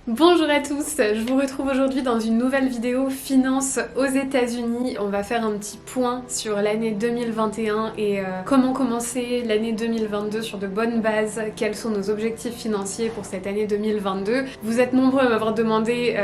Bonjour à tous, je vous retrouve aujourd'hui dans une nouvelle vidéo finance aux États-Unis. On va faire un petit point sur l'année 2021 et comment commencer l'année 2022 sur de bonnes bases, quels sont nos objectifs financiers pour cette année 2022. Vous êtes nombreux à m'avoir demandé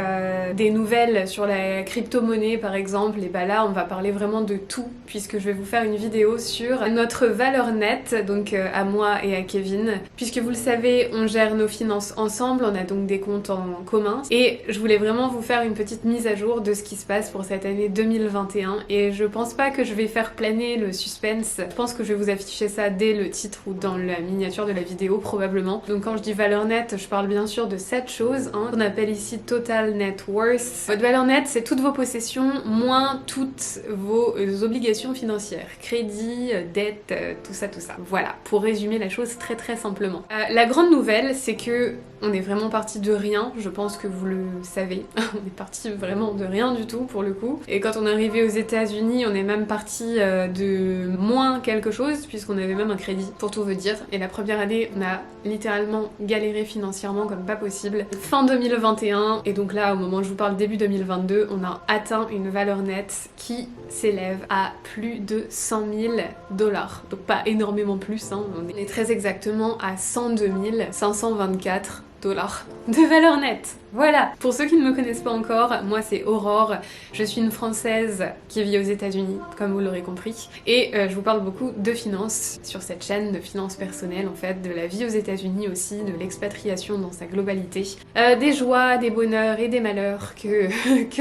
des nouvelles sur la crypto-monnaie par exemple, et bah là on va parler vraiment de tout puisque je vais vous faire une vidéo sur notre valeur nette, donc à moi et à Kevin. Puisque vous le savez, on gère nos finances ensemble, on a donc des comptes en commun et je voulais vraiment vous faire une petite mise à jour de ce qui se passe pour cette année 2021 et je pense pas que je vais faire planer le suspense, je pense que je vais vous afficher ça dès le titre ou dans la miniature de la vidéo probablement. Donc quand je dis valeur nette, je parle bien sûr de cette chose qu'on appelle ici total net worth. Votre valeur nette, c'est toutes vos possessions moins toutes vos obligations financières, crédit, dette, tout ça. Voilà, pour résumer la chose très simplement. La grande nouvelle, c'est que on est vraiment parti de rien, je pense que vous le savez. On est parti vraiment de rien du tout pour le coup. Et quand on est arrivé aux États-Unis, on est même parti de moins quelque chose, puisqu'on avait même un crédit, pour tout vous dire. Et la première année, on a littéralement galéré financièrement comme pas possible. Fin 2021, et donc là, au moment où je vous parle début 2022, on a atteint une valeur nette qui s'élève à plus de 100 000 $. Donc pas énormément plus, hein. On est très exactement à 102 524 $ de valeur nette. Voilà. Pour ceux qui ne me connaissent pas encore, moi c'est Aurore, je suis une Française qui vit aux États-Unis, comme vous l'aurez compris, et je vous parle beaucoup de finances sur cette chaîne, de finances personnelles en fait, de la vie aux États-Unis aussi, de l'expatriation dans sa globalité, des joies, des bonheurs et des malheurs que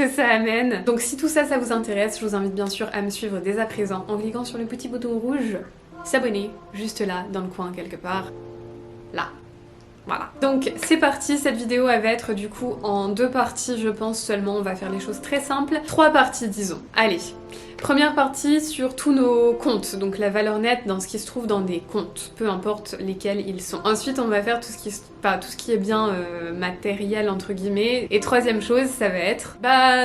ça amène. Donc si tout ça, ça vous intéresse, je vous invite bien sûr à me suivre dès à présent en cliquant sur le petit bouton rouge, s'abonner, juste là, dans le coin quelque part, là. Voilà. Donc c'est parti, cette vidéo elle va être du coup en 2 parties je pense seulement, on va faire les choses très simples. 3 parties disons. Allez. Première partie sur tous nos comptes, donc la valeur nette dans ce qui se trouve dans des comptes, peu importe lesquels ils sont. Ensuite on va faire tout ce qui est bien matériel entre guillemets. Et troisième chose, ça va être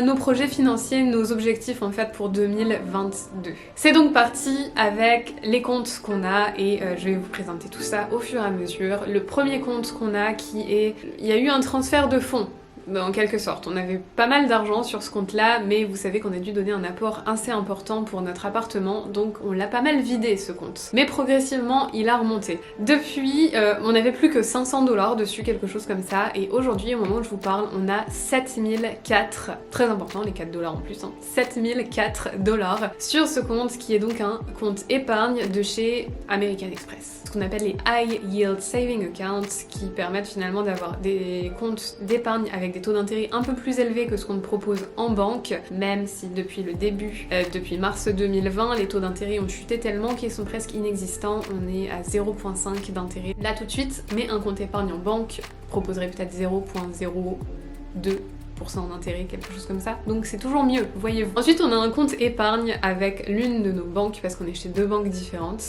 nos projets financiers, nos objectifs en fait pour 2022. C'est donc parti avec les comptes qu'on a et je vais vous présenter tout ça au fur et à mesure. Le premier compte qu'on a il y a eu un transfert de fonds. En quelque sorte, on avait pas mal d'argent sur ce compte-là, mais vous savez qu'on a dû donner un apport assez important pour notre appartement, donc on l'a pas mal vidé ce compte. Mais progressivement, il a remonté. Depuis, on n'avait plus que 500 $ dessus, quelque chose comme ça, et aujourd'hui, au moment où je vous parle, on a 7004, très important, les 4 $ en plus, 7004 $ sur ce compte qui est donc un compte épargne de chez American Express. Ce qu'on appelle les High Yield Saving Accounts qui permettent finalement d'avoir des comptes d'épargne avec des taux d'intérêt un peu plus élevés que ce qu'on propose en banque, même si depuis le début, depuis mars 2020, les taux d'intérêt ont chuté tellement qu'ils sont presque inexistants. On est à 0,5 d'intérêt là tout de suite, mais un compte épargne en banque proposerait peut-être 0,02% d'intérêt, quelque chose comme ça. Donc c'est toujours mieux, voyez-vous. Ensuite, on a un compte épargne avec l'une de nos banques, parce qu'on est chez 2 banques différentes.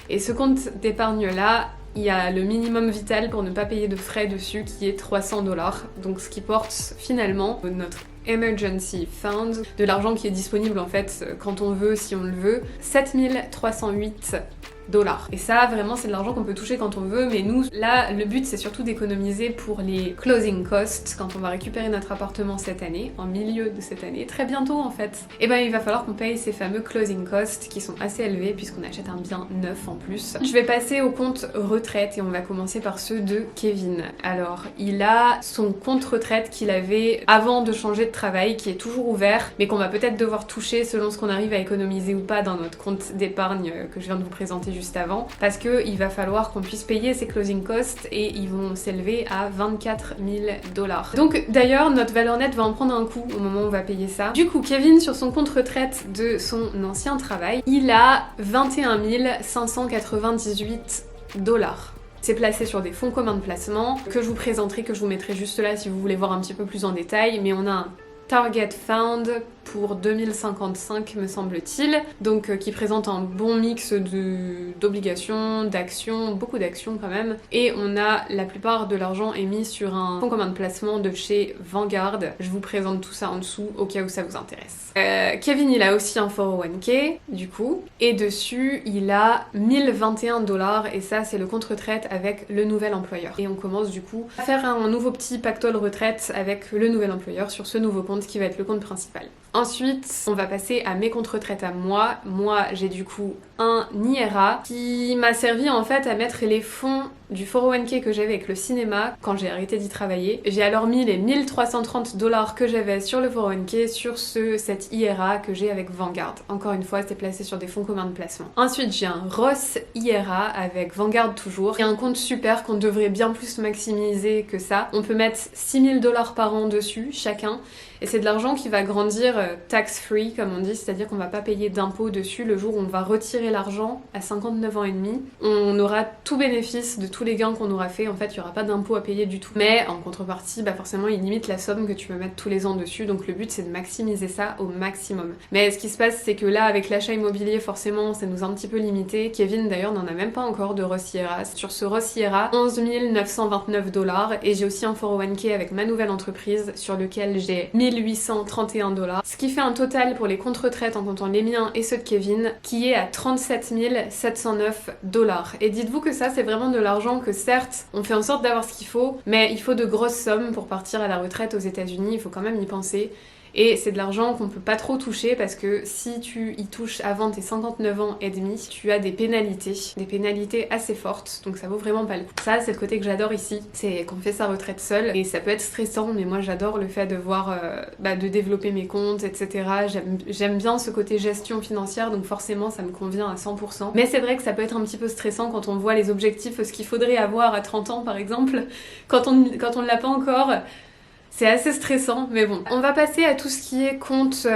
Et ce compte d'épargne-là, il y a le minimum vital pour ne pas payer de frais dessus qui est 300 $. Donc ce qui porte finalement notre Emergency Fund, de l'argent qui est disponible en fait quand on veut, si on le veut, 7308 $. Et ça, vraiment, c'est de l'argent qu'on peut toucher quand on veut, mais nous, là, le but, c'est surtout d'économiser pour les closing costs quand on va récupérer notre appartement cette année, en milieu de cette année, très bientôt en fait. Et il va falloir qu'on paye ces fameux closing costs qui sont assez élevés puisqu'on achète un bien neuf en plus. Je vais passer au compte retraite et on va commencer par ceux de Kevin. Alors, il a son compte retraite qu'il avait avant de changer de travail, qui est toujours ouvert, mais qu'on va peut-être devoir toucher selon ce qu'on arrive à économiser ou pas dans notre compte d'épargne que je viens de vous présenter juste avant, parce que il va falloir qu'on puisse payer ces closing costs et ils vont s'élever à 24 000 $. Donc d'ailleurs notre valeur nette va en prendre un coup au moment où on va payer ça. Du coup Kevin sur son compte retraite de son ancien travail, il a 21 598 $. C'est placé sur des fonds communs de placement que je vous présenterai, que je vous mettrai juste là si vous voulez voir un petit peu plus en détail, mais on a un Target Fund, pour 2055 me semble-t-il, donc qui présente un bon mix d'obligations, d'actions, beaucoup d'actions quand même, et on a la plupart de l'argent est mis sur un fonds commun de placement de chez Vanguard. Je vous présente tout ça en dessous au cas où ça vous intéresse. Kevin il a aussi un 401k du coup, et dessus il a 1021 $, et ça c'est le compte retraite avec le nouvel employeur. Et on commence du coup à faire un nouveau petit pactole retraite avec le nouvel employeur sur ce nouveau compte qui va être le compte principal. Ensuite, on va passer à mes comptes retraite à moi. Moi, j'ai du coup un IRA qui m'a servi en fait à mettre les fonds du 401k que j'avais avec le cinéma quand j'ai arrêté d'y travailler. J'ai alors mis les 1330 $ que j'avais sur le 401k sur cette IRA que j'ai avec Vanguard. Encore une fois, c'est placé sur des fonds communs de placement. Ensuite, j'ai un Roth IRA avec Vanguard toujours. Il y a un compte super qu'on devrait bien plus maximiser que ça. On peut mettre 6000 $ par an dessus, chacun. Et c'est de l'argent qui va grandir tax-free, comme on dit, c'est-à-dire qu'on va pas payer d'impôts dessus le jour où on va retirer l'argent à 59 ans et demi. On aura tout bénéfice de tous les gains qu'on aura fait, en fait il y aura pas d'impôts à payer du tout. Mais en contrepartie, bah forcément il limite la somme que tu peux mettre tous les ans dessus, donc le but c'est de maximiser ça au maximum. Mais ce qui se passe c'est que là avec l'achat immobilier forcément ça nous a un petit peu limité. Kevin d'ailleurs n'en a même pas encore de Roth IRA. Sur ce Roth IRA, 11 929 $, et j'ai aussi un 401k avec ma nouvelle entreprise sur lequel j'ai 1831 $, ce qui fait un total pour les comptes retraite en comptant les miens et ceux de Kevin qui est à 37 709 $. Et dites-vous que ça c'est vraiment de l'argent que certes on fait en sorte d'avoir ce qu'il faut, mais il faut de grosses sommes pour partir à la retraite aux États-Unis, il faut quand même y penser. Et c'est de l'argent qu'on peut pas trop toucher parce que si tu y touches avant tes 59 ans et demi, tu as des pénalités assez fortes, donc ça vaut vraiment pas le coup. Ça c'est le côté que j'adore ici, c'est qu'on fait sa retraite seule, et ça peut être stressant, mais moi j'adore le fait de voir, de développer mes comptes, etc. J'aime bien ce côté gestion financière, donc forcément ça me convient à 100%. Mais c'est vrai que ça peut être un petit peu stressant quand on voit les objectifs, ce qu'il faudrait avoir à 30 ans par exemple, quand on ne l'a pas encore. C'est assez stressant, mais bon. On va passer à tout ce qui est compte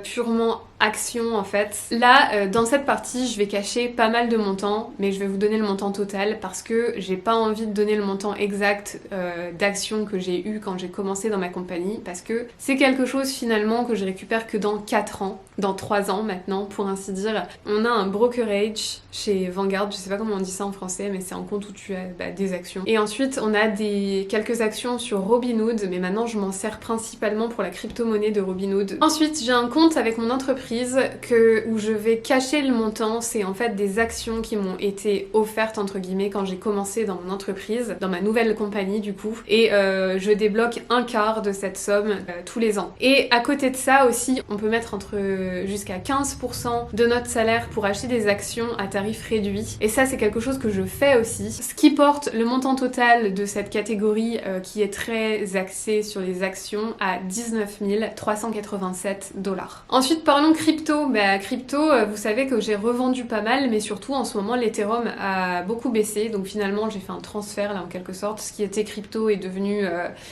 purement action en fait. Là, dans cette partie, je vais cacher pas mal de montants, mais je vais vous donner le montant total parce que j'ai pas envie de donner le montant exact d'actions que j'ai eu quand j'ai commencé dans ma compagnie, parce que c'est quelque chose finalement que je récupère que dans 4 ans, dans 3 ans maintenant pour ainsi dire. On a un brokerage chez Vanguard, je sais pas comment on dit ça en français, mais c'est un compte où tu as des actions. Et ensuite, on a quelques actions sur Robinhood, mais maintenant je m'en sers principalement pour la crypto-monnaie de Robinhood. Ensuite, j'ai un compte avec mon entreprise où je vais cacher le montant. C'est en fait des actions qui m'ont été offertes entre guillemets quand j'ai commencé dans mon entreprise, dans ma nouvelle compagnie du coup, et je débloque un quart de cette somme tous les ans. Et à côté de ça aussi, on peut mettre jusqu'à 15% de notre salaire pour acheter des actions à tarif réduit, et ça c'est quelque chose que je fais aussi, ce qui porte le montant total de cette catégorie qui est très axée sur les actions à 19 387 $. Ensuite parlons crypto. Crypto, vous savez que j'ai revendu pas mal, mais surtout en ce moment l'Ethereum a beaucoup baissé, donc finalement j'ai fait un transfert là en quelque sorte. Ce qui était crypto est devenu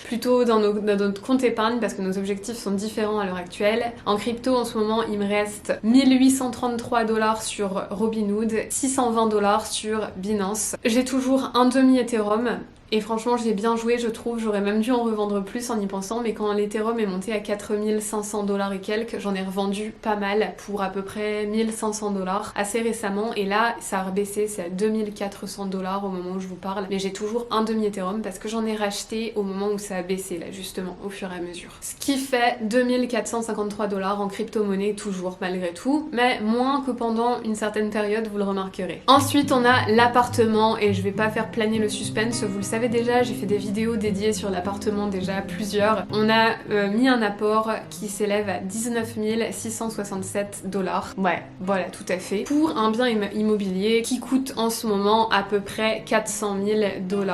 plutôt dans notre compte épargne parce que nos objectifs sont différents à l'heure actuelle. En crypto en ce moment il me reste 1833 $ sur Robinhood, 620 $ sur Binance. J'ai toujours un demi Ethereum. Et franchement, j'ai bien joué, je trouve. J'aurais même dû en revendre plus en y pensant, mais quand l'Ethereum est monté à 4500 $ et quelques, j'en ai revendu pas mal pour à peu près 1500 $ assez récemment. Et là, ça a rebaissé, c'est à 2400 $ au moment où je vous parle. Mais j'ai toujours un demi Ethereum parce que j'en ai racheté au moment où ça a baissé, là, justement, au fur et à mesure. Ce qui fait 2453 $ en crypto-monnaie, toujours, malgré tout, mais moins que pendant une certaine période, vous le remarquerez. Ensuite, on a l'appartement, et je vais pas faire planer le suspense, vous le savez déjà, j'ai fait des vidéos dédiées sur l'appartement déjà, plusieurs. On a mis un apport qui s'élève à 19 667 $. Ouais, voilà, tout à fait. Pour un bien immobilier qui coûte en ce moment à peu près 400 000 $,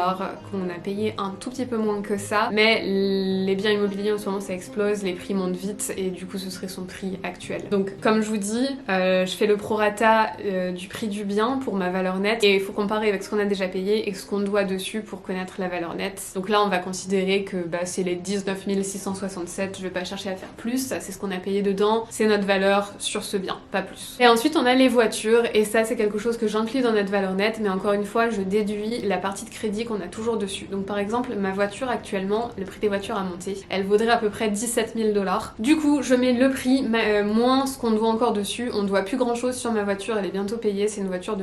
qu'on a payé un tout petit peu moins que ça, mais les biens immobiliers en ce moment ça explose, les prix montent vite, et du coup ce serait son prix actuel. Donc comme je vous dis, je fais le prorata du prix du bien pour ma valeur nette, et il faut comparer avec ce qu'on a déjà payé et ce qu'on doit dessus pour connaître connaître la valeur nette. Donc là on va considérer que c'est les 19 667, je vais pas chercher à faire plus, ça c'est ce qu'on a payé dedans, c'est notre valeur sur ce bien, pas plus. Et ensuite on a les voitures, et ça c'est quelque chose que j'inclus dans notre valeur nette, mais encore une fois je déduis la partie de crédit qu'on a toujours dessus. Donc par exemple ma voiture actuellement, le prix des voitures a monté, elle vaudrait à peu près 17 000 $. Du coup je mets le prix moins ce qu'on doit encore dessus, on doit plus grand chose sur ma voiture, elle est bientôt payée, c'est une voiture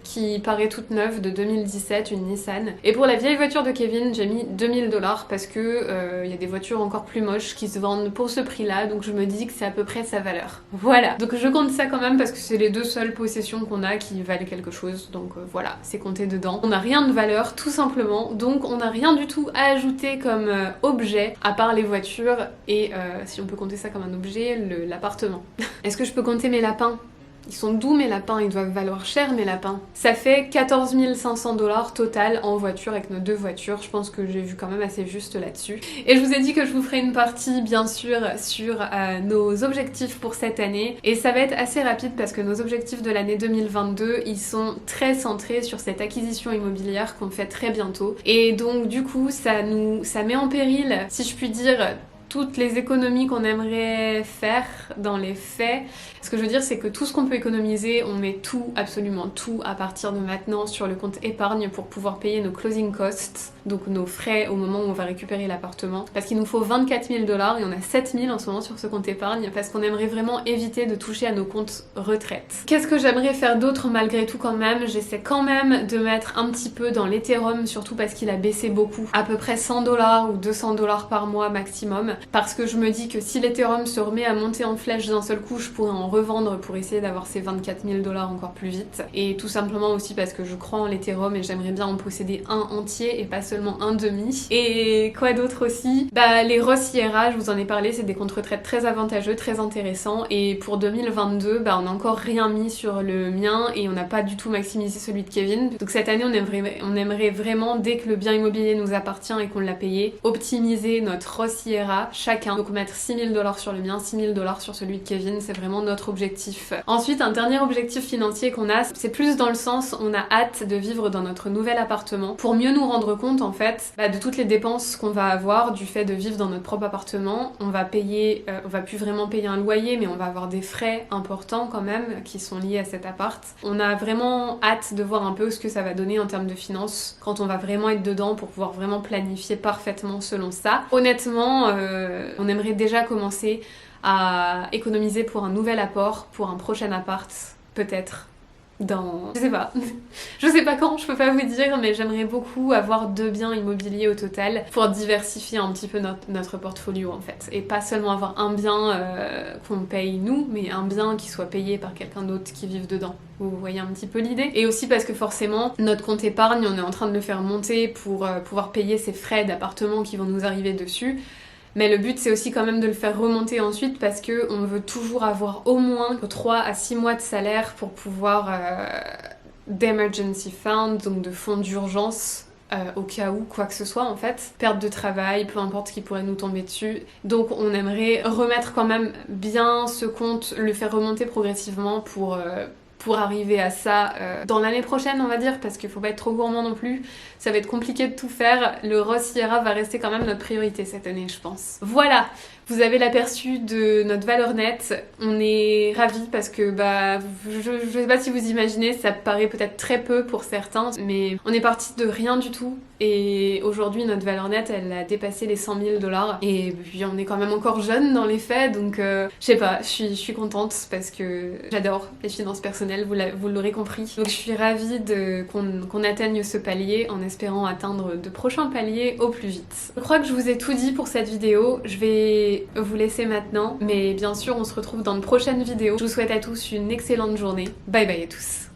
qui paraît toute neuve de 2017, une Nissan. Et pour la vieille voiture de Kevin, j'ai mis 2000 $ parce que y a des voitures encore plus moches qui se vendent pour ce prix-là, donc je me dis que c'est à peu près sa valeur. Voilà, donc je compte ça quand même parce que c'est les deux seules possessions qu'on a qui valent quelque chose, donc voilà, c'est compté dedans. On n'a rien de valeur, tout simplement, donc on n'a rien du tout à ajouter comme objet, à part les voitures et, si on peut compter ça comme un objet, l'appartement. Est-ce que je peux compter mes lapins ? Ils sont doux mes lapins, ils doivent valoir cher mes lapins. Ça fait 14 500 $ total en voiture avec nos deux voitures. Je pense que j'ai vu quand même assez juste là-dessus. Et je vous ai dit que je vous ferai une partie bien sûr sur nos objectifs pour cette année. Et ça va être assez rapide parce que nos objectifs de l'année 2022, ils sont très centrés sur cette acquisition immobilière qu'on fait très bientôt. Et donc du coup, ça met en péril, si je puis dire, toutes les économies qu'on aimerait faire dans les faits. Ce que je veux dire, c'est que tout ce qu'on peut économiser, on met tout, absolument tout, à partir de maintenant sur le compte épargne pour pouvoir payer nos closing costs, donc nos frais au moment où on va récupérer l'appartement. Parce qu'il nous faut 24 000 $ et on a 7 000 en ce moment sur ce compte épargne parce qu'on aimerait vraiment éviter de toucher à nos comptes retraite. Qu'est-ce que j'aimerais faire d'autre malgré tout quand même? J'essaie quand même de mettre un petit peu dans l'Ethereum, surtout parce qu'il a baissé beaucoup, à peu près 100 $ ou 200 $ par mois maximum, parce que je me dis que si l'Ethereum se remet à monter en flèche d'un seul coup, je pourrais en revendre pour essayer d'avoir ces 24 000 $ encore plus vite. Et tout simplement aussi parce que je crois en l'Ethereum et j'aimerais bien en posséder un entier et pas seulement un demi. Et quoi d'autre aussi? Les Roth IRA, je vous en ai parlé, c'est des comptes retraite très avantageux, très intéressants. Et pour 2022, on n'a encore rien mis sur le mien et on n'a pas du tout maximisé celui de Kevin. Donc cette année, on aimerait vraiment, dès que le bien immobilier nous appartient et qu'on l'a payé, optimiser notre Roth IRA chacun. Donc mettre 6 000 $ sur le mien, 6 000 $ sur celui de Kevin, c'est vraiment notre objectif. Ensuite, un dernier objectif financier qu'on a, c'est plus dans le sens, on a hâte de vivre dans notre nouvel appartement pour mieux nous rendre compte en fait de toutes les dépenses qu'on va avoir du fait de vivre dans notre propre appartement. On va plus vraiment payer un loyer, mais on va avoir des frais importants quand même qui sont liés à cet appart. On a vraiment hâte de voir un peu ce que ça va donner en termes de finances quand on va vraiment être dedans pour pouvoir vraiment planifier parfaitement selon ça. Honnêtement, on aimerait déjà commencer à économiser pour un nouvel apport, pour un prochain appart, peut-être. Je sais pas quand, je peux pas vous dire, mais j'aimerais beaucoup avoir 2 biens immobiliers au total pour diversifier un petit peu notre portfolio en fait. Et pas seulement avoir un bien qu'on paye nous, mais un bien qui soit payé par quelqu'un d'autre qui vive dedans. Vous voyez un petit peu l'idée? Et aussi parce que forcément, notre compte épargne, on est en train de le faire monter pour pouvoir payer ces frais d'appartement qui vont nous arriver dessus. Mais le but c'est aussi quand même de le faire remonter ensuite parce que on veut toujours avoir au moins 3 à 6 mois de salaire pour pouvoir d'emergency fund, donc de fonds d'urgence au cas où quoi que ce soit en fait, perte de travail, peu importe ce qui pourrait nous tomber dessus. Donc on aimerait remettre quand même bien ce compte, le faire remonter progressivement pour arriver à ça dans l'année prochaine on va dire, parce qu'il faut pas être trop gourmand non plus, ça va être compliqué de tout faire. Le Roth IRA va rester quand même notre priorité cette année je pense. Voilà, vous avez l'aperçu de notre valeur nette, on est ravis parce que je sais pas si vous imaginez, ça paraît peut-être très peu pour certains, mais on est parti de rien du tout et aujourd'hui notre valeur nette elle a dépassé les 100 000 $ et puis on est quand même encore jeune dans les faits, donc je sais pas, je suis contente parce que j'adore les finances personnelles, vous l'aurez compris. Donc je suis ravie qu'on atteigne ce palier en espérant atteindre de prochains paliers au plus vite. Je crois que je vous ai tout dit pour cette vidéo, je vais vous laisser maintenant, mais bien sûr on se retrouve dans de prochaines vidéos. Je vous souhaite à tous une excellente journée. Bye bye à tous.